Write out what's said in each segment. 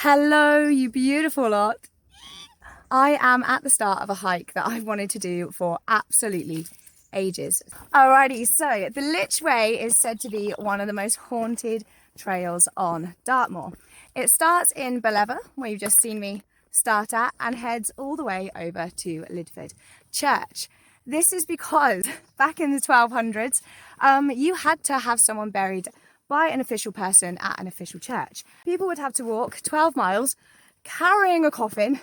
Hello, you beautiful lot. I am at the start of a hike that I've wanted to do for absolutely ages. Alrighty, so the Lych Way is said to be one of the most haunted trails on Dartmoor. It starts in Lydford, where you've just seen me start at, and heads all the way over to Lydford Church. This is because back in the 1200s, you had to have someone buried by an official person at an official church. People would have to walk 12 miles carrying a coffin,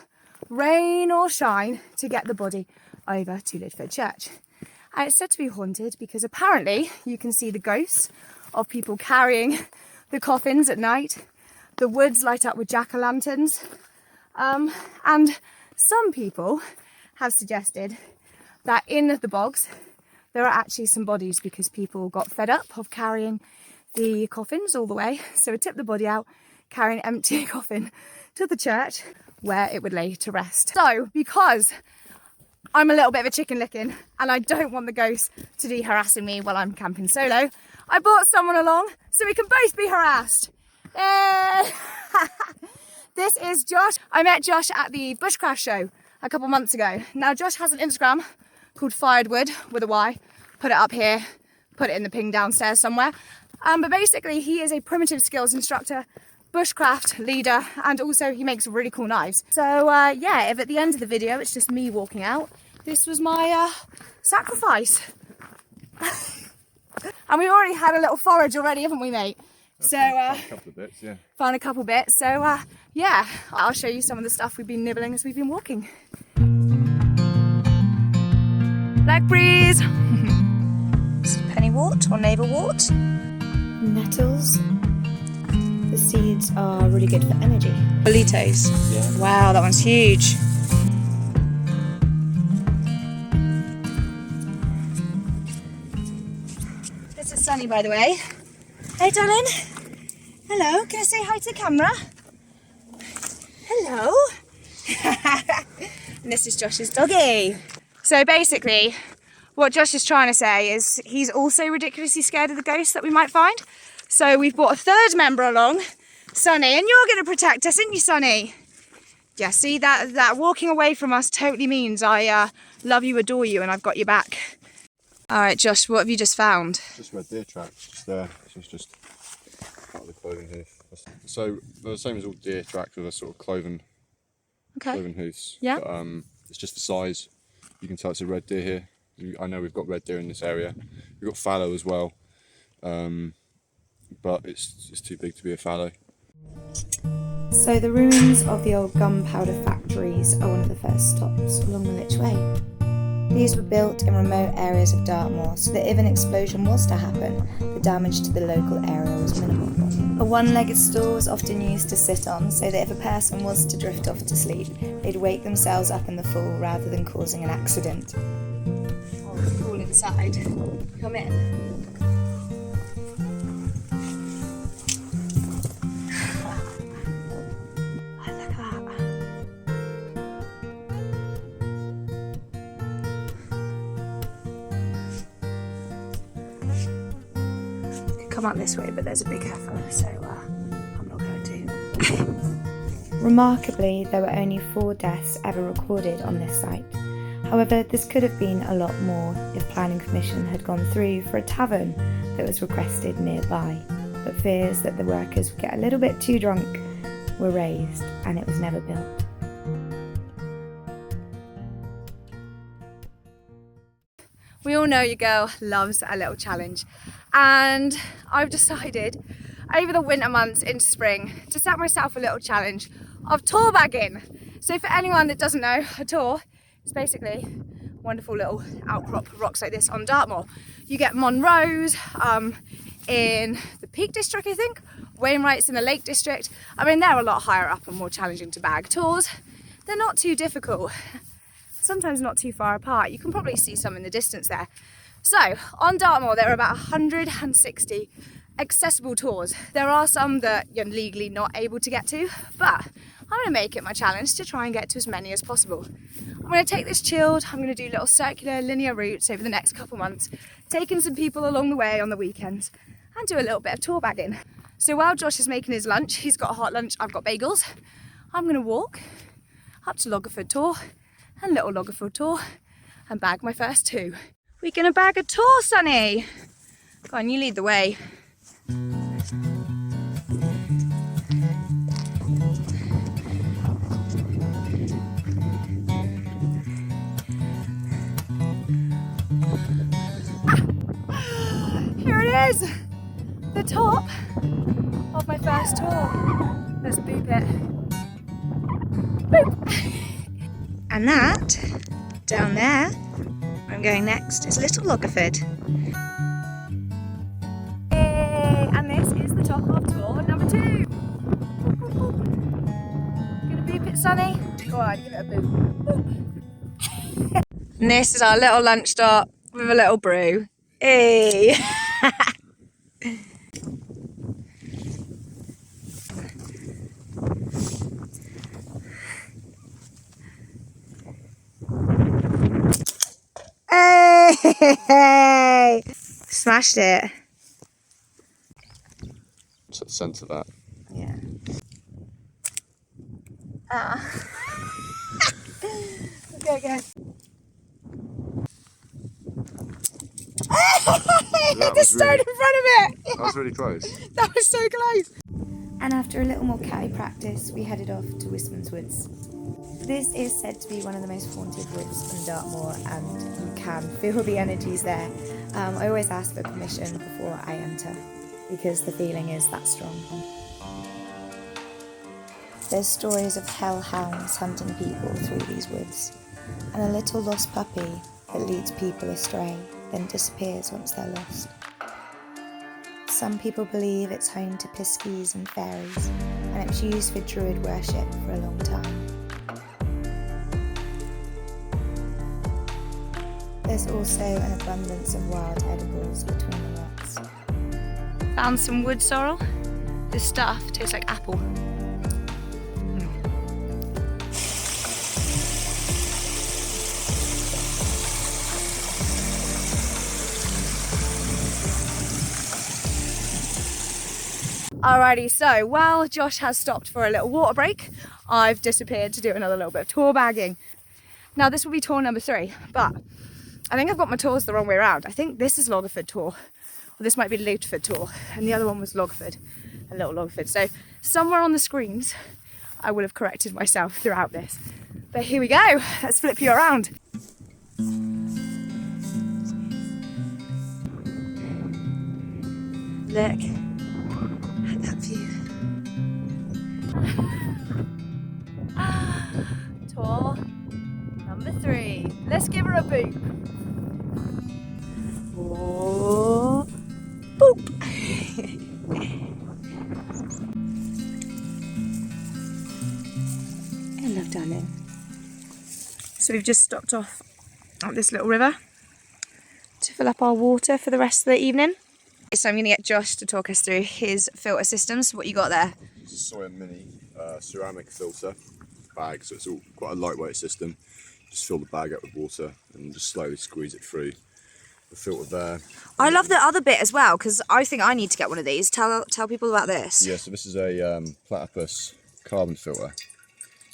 rain or shine, to get the body over to Lydford Church. And it's said to be haunted because apparently you can see the ghosts of people carrying the coffins at night. The woods light up with jack-o'-lanterns. And some people have suggested that in the bogs there are actually some bodies because people got fed up of carrying the coffins all the way, so we tipped the body out, carrying an empty coffin to the church where it would lay to rest. So because I'm a little bit of a chicken licking and I don't want the ghosts to be harassing me while I'm camping solo, I brought someone along so we can both be harassed. This is Josh. I met Josh at the Bushcraft show a couple months ago. Now Josh has an Instagram called Firedwood with a Y. Put it up here, put it in the ping downstairs somewhere. But basically he is a primitive skills instructor, bushcraft leader, and also he makes really cool knives. So yeah, if at the end of the video it's just me walking out, this was my sacrifice. And we've already had a little forage already, haven't we, mate? So found a couple of bits, yeah. Found a couple bits. So yeah, I'll show you some of the stuff we've been nibbling as we've been walking. Black breeze. Pennywort or navelwort. Nettles. The seeds are really good for energy. Bolitos. Yeah. Wow, that one's huge. This is Sunny, by the way. Hey, darling. Hello. Can I say hi to the camera? Hello. And this is Josh's doggy. So basically, what Josh is trying to say is he's also ridiculously scared of the ghosts that we might find. So we've brought a third member along, Sunny, and you're going to protect us, aren't you, Sunny? Yeah, see, that walking away from us totally means I love you, adore you, and I've got your back. All right, Josh, what have you just found? Just red deer tracks, just there. This is just part of the cloven hoof. So they're the same as all deer tracks with a sort of cloven hoofs. Yeah. But it's just the size. You can tell it's a red deer here. I know we've got red deer in this area. We've got fallow as well, but it's too big to be a fallow. So the ruins of the old gunpowder factories are one of the first stops along the Lych Way. These were built in remote areas of Dartmoor, so that if an explosion was to happen, the damage to the local area was minimal. A one-legged stool was often used to sit on, so that if a person was to drift off to sleep, they'd wake themselves up in the fall rather than causing an accident. Oh, it's cool inside. Come in. Come up this way, but there's a big heifer, so I'm not going to. Remarkably, there were only 4 deaths ever recorded on this site. However, this could have been a lot more if planning permission had gone through for a tavern that was requested nearby, but fears that the workers would get a little bit too drunk were raised, and it was never built. We all know your girl loves a little challenge, and I've decided over the winter months into spring to set myself a little challenge of tour bagging. So for anyone that doesn't know, a tour is basically wonderful little outcrop rocks like this on Dartmoor. You get Monroe's in the Peak District, I think, Wainwright's in the Lake District. I mean, they're a lot higher up and more challenging to bag. Tours, they're not too difficult. Sometimes not too far apart. You can probably see some in the distance there. So on Dartmoor there are about 160 accessible tours. There are some that you're legally not able to get to, but I'm going to make it my challenge to try and get to as many as possible. I'm going to take this chilled, I'm going to do little circular linear routes over the next couple months, taking some people along the way on the weekends and do a little bit of tour bagging. So while Josh is making his lunch, he's got a hot lunch, I've got bagels, I'm going to walk up to Loggerford Tor and Little Loggerford Tor and bag my first two. We're going to bag a tour, Sonny. Go on, you lead the way. Here it is, the top of my first tour. Let's boop it. Boop. And that, down there, where I'm going next, is Little Loggerford. Yay! And this is the top of tour number 2. Gonna boop it, Sonny? Go on, give it a boop. Boop. And this is our little lunch stop with a little brew. Hey! Hey! Smashed it. It's at the centre of that. Yeah. Okay, again. Hit the stone in front of it! That was really close. That was so close! And after a little more catty practice, we headed off to Wisman's Woods. This is said to be one of the most haunted woods in Dartmoor, and you can feel the energies there. I always ask for permission before I enter, because the feeling is that strong. There's stories of hellhounds hunting people through these woods, and a little lost puppy that leads people astray, then disappears once they're lost. Some people believe it's home to piskies and fairies, and it was used for druid worship for a long time. There's also an abundance of wild edibles between the rocks. Found some wood sorrel. This stuff tastes like apple. Alrighty, so while Josh has stopped for a little water break, I've disappeared to do another little bit of tour bagging. Now this will be tour number 3, but I think I've got my tours the wrong way around. I think this is Loggerford Tor, or this might be Lydford Tor, and the other one was Loggerford, a little Loggerford. So somewhere on the screens, I will have corrected myself throughout this. But here we go, let's flip you around. Look at that view. Tour number 3. Let's give her a boop. Oh, boop. Hello, darling. So we've just stopped off at this little river to fill up our water for the rest of the evening. So I'm going to get Josh to talk us through his filter systems. What you got there? It's a Sawyer Mini ceramic filter bag, so it's all quite a lightweight system. Just fill the bag up with water and just slowly squeeze it through the filter there. I love the other bit as well, because I think I need to get one of these. Tell people about this. Yeah, so this is a platypus carbon filter.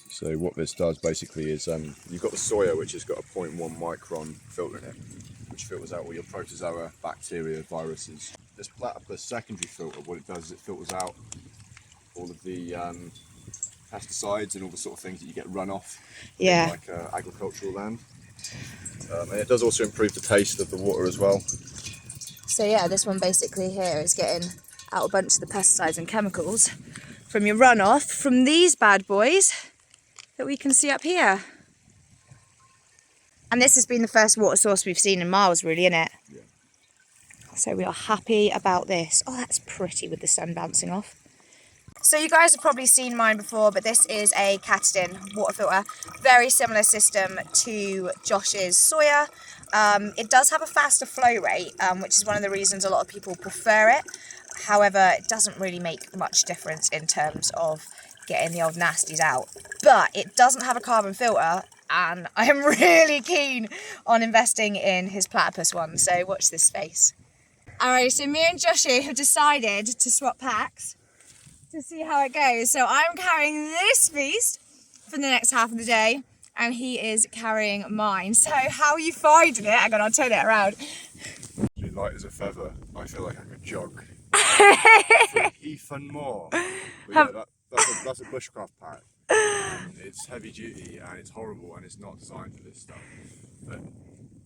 So what this does basically is you've got the Sawyer, which has got a 0.1 micron filter in it, which filters out all your protozoa, bacteria, viruses. This platypus secondary filter, what it does is it filters out all of the pesticides and all the sort of things that you get run off in like agricultural land. And it does also improve the taste of the water as well. So yeah, this one basically here is getting out a bunch of the pesticides and chemicals from your runoff from these bad boys that we can see up here. And this has been the first water source we've seen in miles, really, isn't it? Yeah. So we are happy about this. Oh, that's pretty with the sun bouncing off. So you guys have probably seen mine before, but this is a Catadin water filter. Very similar system to Josh's Sawyer. It does have a faster flow rate, which is one of the reasons a lot of people prefer it. However, it doesn't really make much difference in terms of getting the old nasties out. But it doesn't have a carbon filter, and I am really keen on investing in his platypus one, so watch this space. Alright, so me and Joshy have decided to swap packs to see how it goes. So I'm carrying this beast for the next half of the day, and he is carrying mine. So how are you finding it? Hang on, I'll turn it around. Really light as a feather. I feel like I could jog for even more. But yeah, that's a bushcraft pack. And it's heavy duty and it's horrible and it's not designed for this stuff. But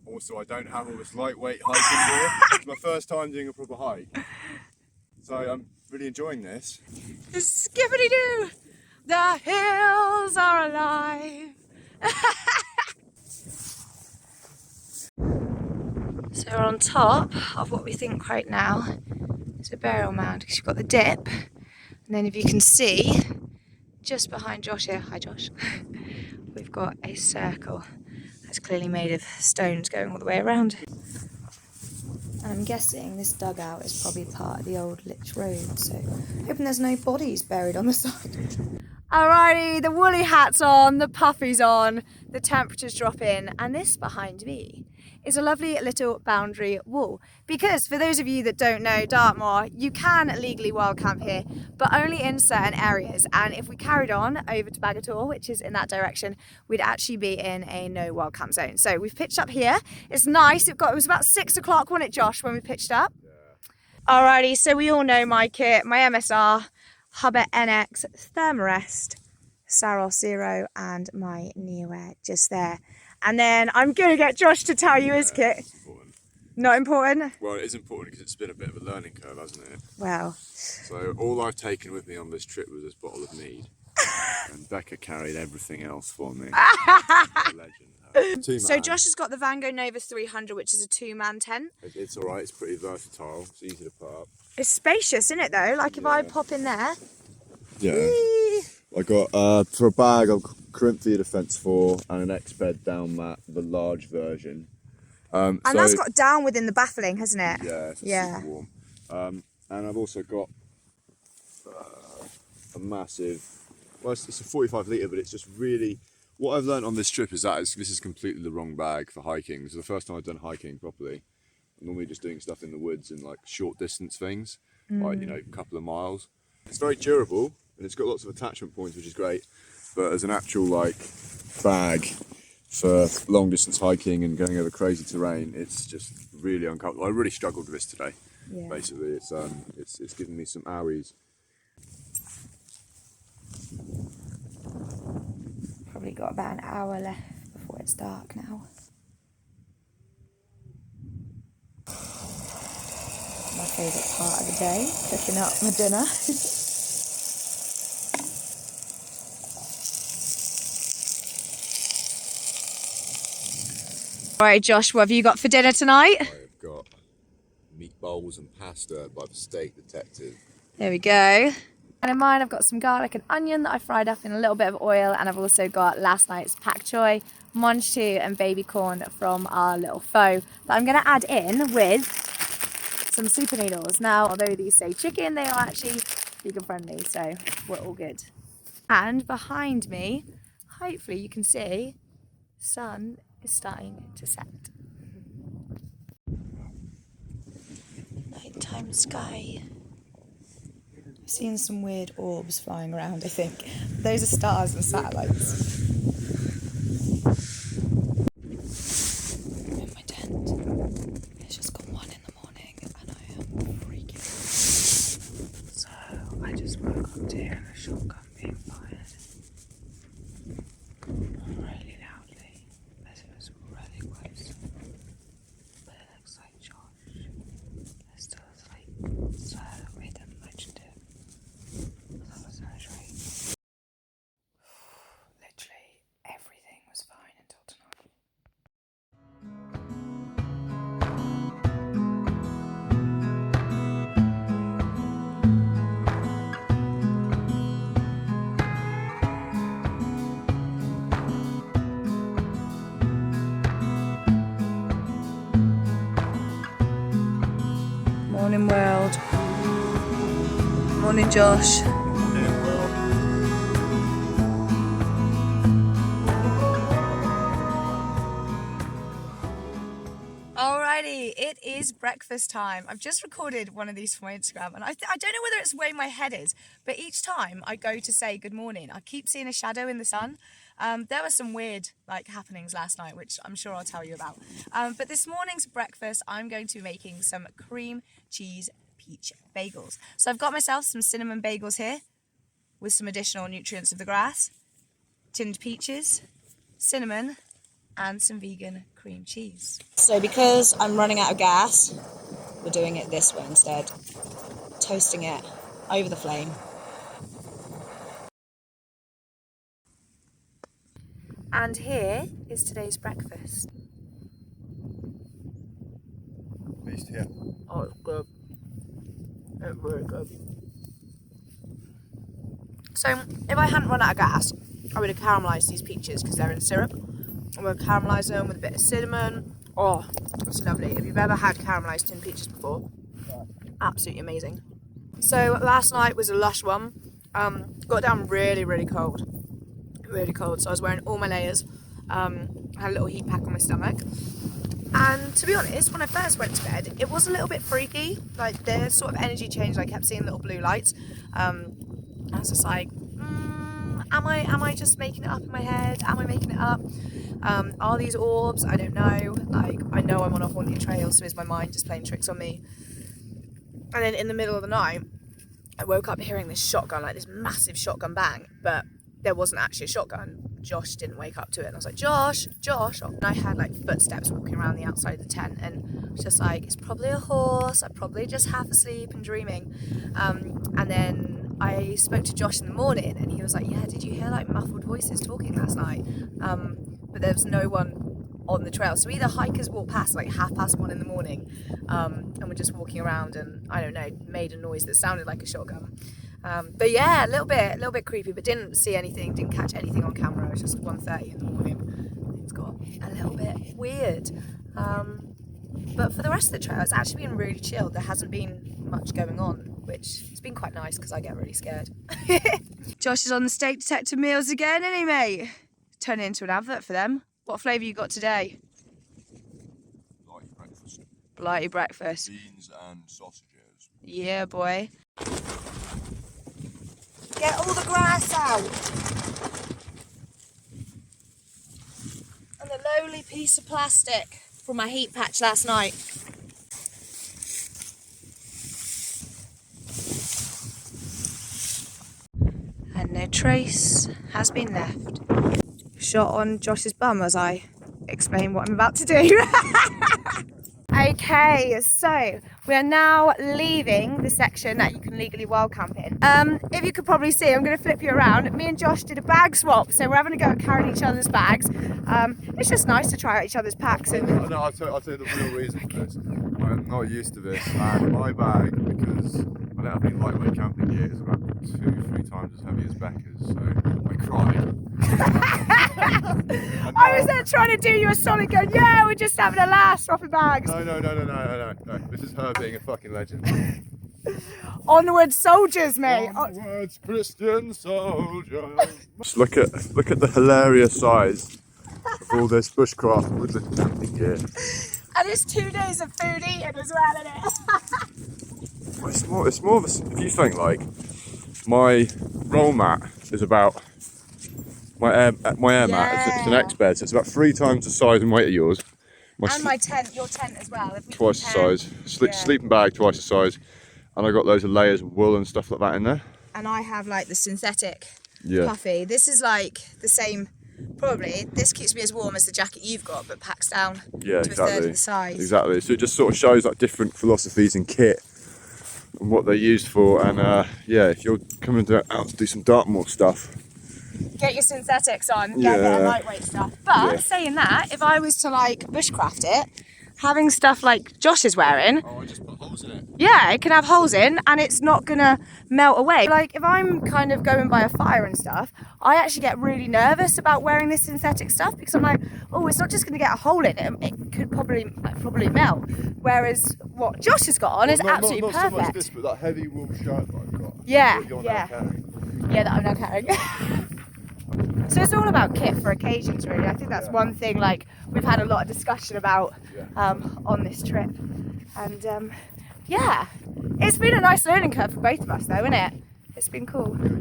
also I don't have all this lightweight hiking gear. It's my first time doing a proper hike. So I'm really enjoying this. Skippity-doo! The hills are alive! So we're on top of what we think right now is a burial mound, because you've got the dip, and then if you can see, just behind Josh here, hi Josh, we've got a circle that's clearly made of stones going all the way around. And I'm guessing this dugout is probably part of the old Lych Road, so hoping there's no bodies buried on the side. Alrighty, the woolly hat's on, the puffy's on, the temperature's dropping, and this behind me is a lovely little boundary wall. Because for those of you that don't know Dartmoor, you can legally wild camp here, but only in certain areas. And if we carried on over to Bagator, which is in that direction, we'd actually be in a no wild camp zone. So we've pitched up here. It's nice. It was about 6 o'clock, wasn't it, Josh, when we pitched up? Yeah. Alrighty, so we all know my kit, my MSR, Hubbard NX, Thermarest, Saros Zero, and my Neowear just there. And then I'm going to get Josh to tell you his kit. Important. Not important? Well, it is important because it's been a bit of a learning curve, hasn't it? Well. So all I've taken with me on this trip was this bottle of mead. And Becca carried everything else for me. Legend. So Josh has got the Van Gogh Nova 300, which is a 2-man tent. It's alright, it's pretty versatile, it's easy to put up. It's spacious, isn't it though? Like if I pop in there. Yeah. Whee! I got, for a bag, I've got Corinthia Defence 4 and an X-Bed down mat, the large version. And that's got down within the baffling, hasn't it? Yeah, it's super warm. And I've also got a massive, well, it's a 45 litre, but it's just really, what I've learned on this trip is that this is completely the wrong bag for hiking. This is the first time I've done hiking properly. I'm normally just doing stuff in the woods and like short distance things, like, you know, a couple of miles. It's very durable and it's got lots of attachment points, which is great. But as an actual like bag for long distance hiking and going over crazy terrain, it's just really uncomfortable. I really struggled with this today. Yeah. Basically, it's given me some owies. Probably got about an hour left before it's dark now. My favourite part of the day, cooking up my dinner. Alright Josh, what have you got for dinner tonight? I've got meatballs and pasta by the steak detective. There we go. And in mine I've got some garlic and onion that I fried up in a little bit of oil, and I've also got last night's pak choy, monchu and baby corn from our little pho that I'm going to add in with some super noodles. Now, although these say chicken, they are actually vegan friendly, so we're all good. And behind me, hopefully you can see, the sun is starting to set. Nighttime sky. I've seen some weird orbs flying around, I think. Those are stars and satellites. I'm in my tent. It's just gone 1 in the morning and I am freaking out. So I just woke up to hear a shotgun being fired. Really loudly. As it was really close. But it looks like Josh is still asleep. So we didn't mention it. That was surgery. Literally everything was fine until tonight. Morning world. Morning Josh. Alrighty, it it is breakfast time. I've just recorded one of these for my Instagram, and I don't know whether it's the way my head is, but each time I go to say good morning, I keep seeing a shadow in the sun. There were some weird happenings last night, which I'm sure I'll tell you about. But this morning's breakfast, I'm going to be making some cream cheese peach bagels. So I've got myself some cinnamon bagels here with some additional nutrients of the grass, tinned peaches, cinnamon, and some vegan cream cheese. So because I'm running out of gas, we're doing it this way instead. Toasting it over the flame. And here is today's breakfast. At least here. Oh, it's good. It's really good. So if I hadn't run out of gas, I would have caramelised these peaches because they're in syrup. I'm going to caramelise them with a bit of cinnamon. Oh, it's lovely. If you've ever had caramelised tinned peaches before, absolutely amazing. So last night was a lush one. Got down really, really cold. Really cold. So I was wearing all my layers. Had a little heat pack on my stomach. And to be honest, when I first went to bed, it was a little bit freaky. Like the sort of energy change, I kept seeing little blue lights. I was just like, am I just making it up in my head? Am I making it up? Are these orbs? I don't know. Like, I know I'm on a haunted trail, so is my mind just playing tricks on me? And then in the middle of the night, I woke up hearing this shotgun, like this massive shotgun bang, but there wasn't actually a shotgun. Josh didn't wake up to it, and I was like, Josh. And I had like footsteps walking around the outside of the tent, and I was just like, it's probably a horse. I'm probably just half asleep and dreaming. And then I spoke to Josh in the morning, and he was like, yeah, did you hear like muffled voices talking last night? But there was no one on the trail, so either hikers walked past like 1:30 in the morning, and we're just walking around, and I don't know, made a noise that sounded like a shotgun. But yeah, a little bit creepy, but didn't see anything, didn't catch anything on camera. It was just 1:30 in the morning. It's got a little bit weird. But for the rest of the trail, it's actually been really chill. There hasn't been much going on, which has been quite nice because I get really scared. Josh is on the steak detector meals again, isn't he, mate? Turn it into an advert for them. What flavour you got today? Blighty breakfast. Blighty breakfast. Beans and sausages. Yeah, boy. Get all the grass out. And the lowly piece of plastic from my heat patch last night. And no trace has been left. Shot on Josh's bum as I explain what I'm about to do. Okay, so we are now leaving the section that you can legally wild camp in. If you could probably see, I'm going to flip you around. Me and Josh did a bag swap, so we're having a go at carrying each other's bags. It's just nice to try out each other's packs. And No, I'll tell you the real reason for this. I'm not used to this, and my bag, because I don't have any lightweight camping gear, is about 2-3 times as heavy as Becca's, so I cried. I was there trying to do you a solid going, yeah, we're just having a laugh, swapping bags. No. This is her being a fucking legend. Onward soldiers, mate. Onwards, Christian soldiers. Just look at the hilarious size of all this bushcraft woodland camping gear. And it's 2 days of food eating as well, isn't it? Well, it's more of a, if you think like, my roll mat is about, my air mat, it's an X-bed, so it's about 3 times the size and weight of yours. My tent, your tent as well. Twice the size. Sleeping bag, twice the size. And I got loads of layers of wool and stuff like that in there. And I have like the synthetic puffy. This is like the same, probably. This keeps me as warm as the jacket you've got, but packs down to a third of the size. Exactly. So it just sort of shows like different philosophies in kit and what they're used for. And yeah, if you're coming out to do some Dartmoor stuff, get your synthetics on, get their lightweight stuff. But saying that, if I was to like bushcraft it, having stuff like Josh is wearing, I just put holes in it. Yeah, it can have holes in and it's not gonna melt away. Like if I'm kind of going by a fire and stuff, I actually get really nervous about wearing this synthetic stuff because I'm like, oh, it's not just gonna get a hole in it. It could probably melt. Whereas what Josh has got on is absolutely not perfect. So much this, but that heavy wool shirt that I've got. Yeah, that you're now carrying. Yeah, that I'm now carrying. So So it's all about kit for occasions, really. I think that's one thing like we've had a lot of discussion about on this trip. And yeah, it's been a nice learning curve for both of us though, isn't it? It's been cool. Not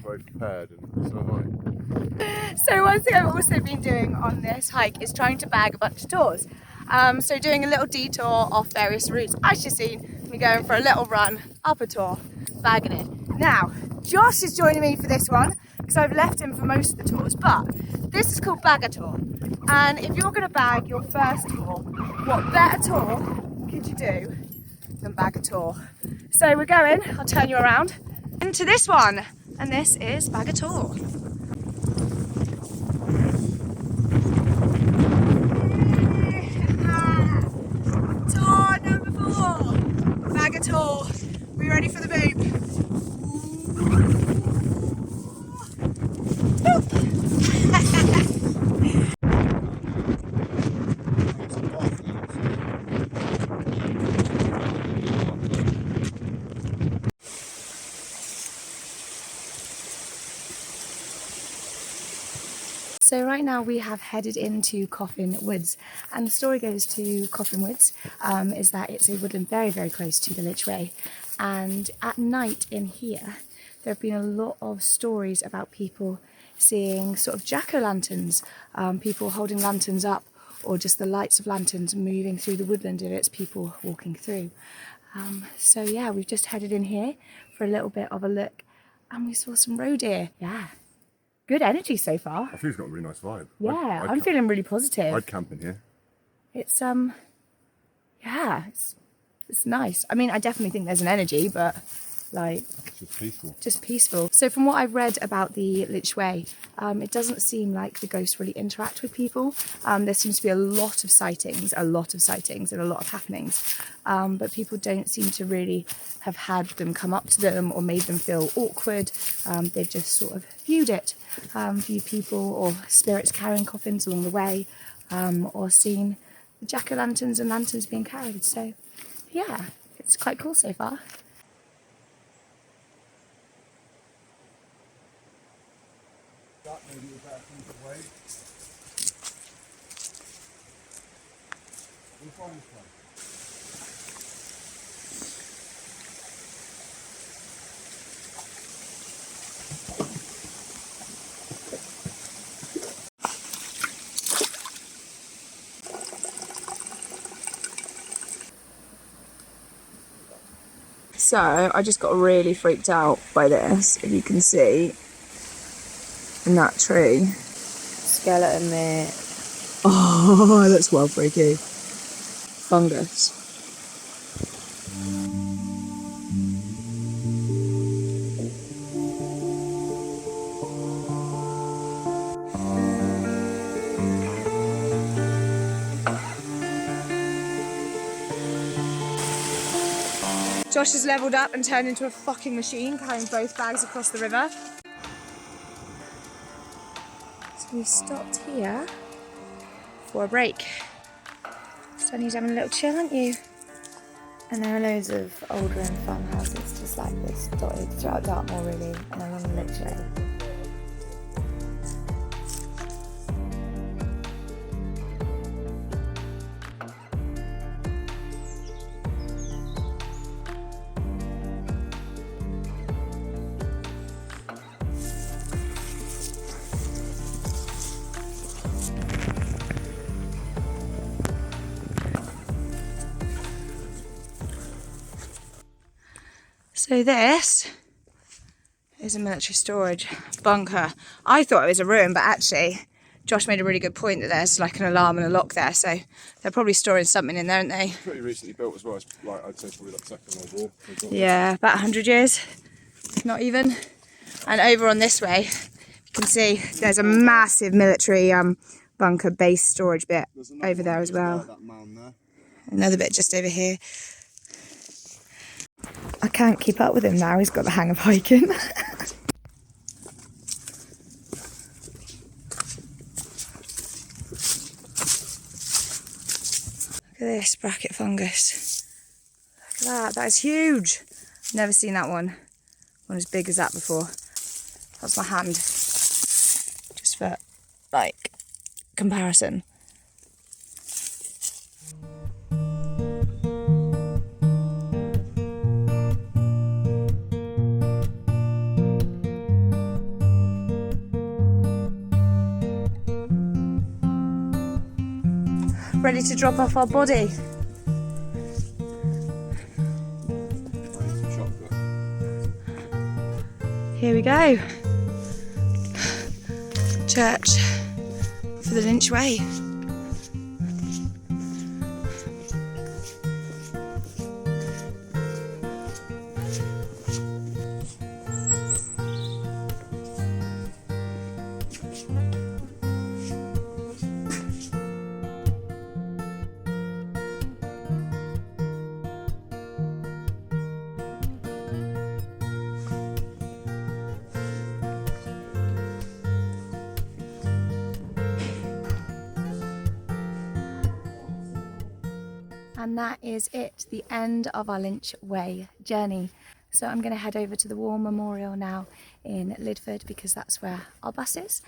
very prepared, and so am I. So one thing I've also been doing on this hike is trying to bag a bunch of tours. So doing a little detour off various routes. As you've seen, me going for a little run up a tour, bagging it. Now, Josh is joining me for this one because I've left him for most of the tours, but this is called Bag a Tour. And if you're going to bag your first tour, what better tour could you do than bag a tour? So we're going, I'll turn you around, into this one. And this is Bag a Tour. Tour number 4. Bag a Tour. Are you ready for the boom? So right now we have headed into Coffin Woods, and the story goes to Coffin Woods is that it's a woodland very, very close to the Lych Way, and at night in here there have been a lot of stories about people seeing sort of jack-o'-lanterns, people holding lanterns up, or just the lights of lanterns moving through the woodland and it's people walking through. So yeah, we've just headed in here for a little bit of a look, and we saw some roe deer. Yeah. Good energy so far. I think it's got a really nice vibe. Yeah, I'm feeling really positive. I'd camp in here. It's yeah, it's nice. I mean, I definitely think there's an energy, but like It's just peaceful. just peaceful. So from what I've read about the Lych Way, it doesn't seem like the ghosts really interact with people. There seems to be a lot of sightings and a lot of happenings, but people don't seem to really have had them come up to them or made them feel awkward. They've just sort of viewed it, viewed people or spirits carrying coffins along the way, or seen the jack-o'-lanterns and lanterns being carried. So yeah, it's quite cool so far. That maybe was better things away. We'll find this one. So I just got really freaked out by this, if you can see, in that tree. Skeleton there. Oh, that's well freaky. Fungus. Josh has levelled up and turned into a fucking machine, carrying both bags across the river. So we've stopped here for a break. Sonny's having a little chill, aren't you? And there are loads of old ruined farmhouses just like this, dotted throughout Dartmoor really, and along the Lych Way. So this is a military storage bunker. I thought it was a ruin, but actually Josh made a really good point that there's like an alarm and a lock there, so they're probably storing something in there, aren't they? Pretty recently built as well. It's like, I'd say probably like Second World War. Yeah, about 100 years, not even. And over on this way, you can see there's a massive military bunker base storage bit over there as well. That mound there. Another bit just over here. I can't keep up with him now, he's got the hang of hiking. Look at this bracket fungus. Look at that is huge. Never seen that one as big as that before. That's my hand. Just for, like, comparison. Ready to drop off our body. Here we go. Church for the Lych Way. And that is it, the end of our Lych Way journey. So I'm going to head over to the War Memorial now in Lydford because that's where our bus is.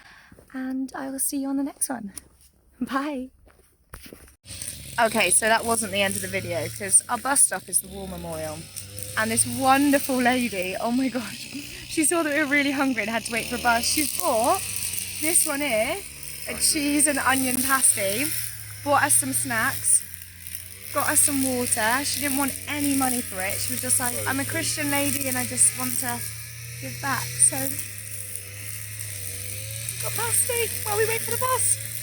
And I will see you on the next one. Bye. Okay, so that wasn't the end of the video because our bus stop is the War Memorial. And this wonderful lady, oh my gosh, she saw that we were really hungry and had to wait for a bus. She bought this one here, a cheese and onion pasty, bought us some snacks, got us some water. She didn't want any money for it. She was just like, I'm a Christian lady and I just want to give back. So, got pasty while we wait for the bus.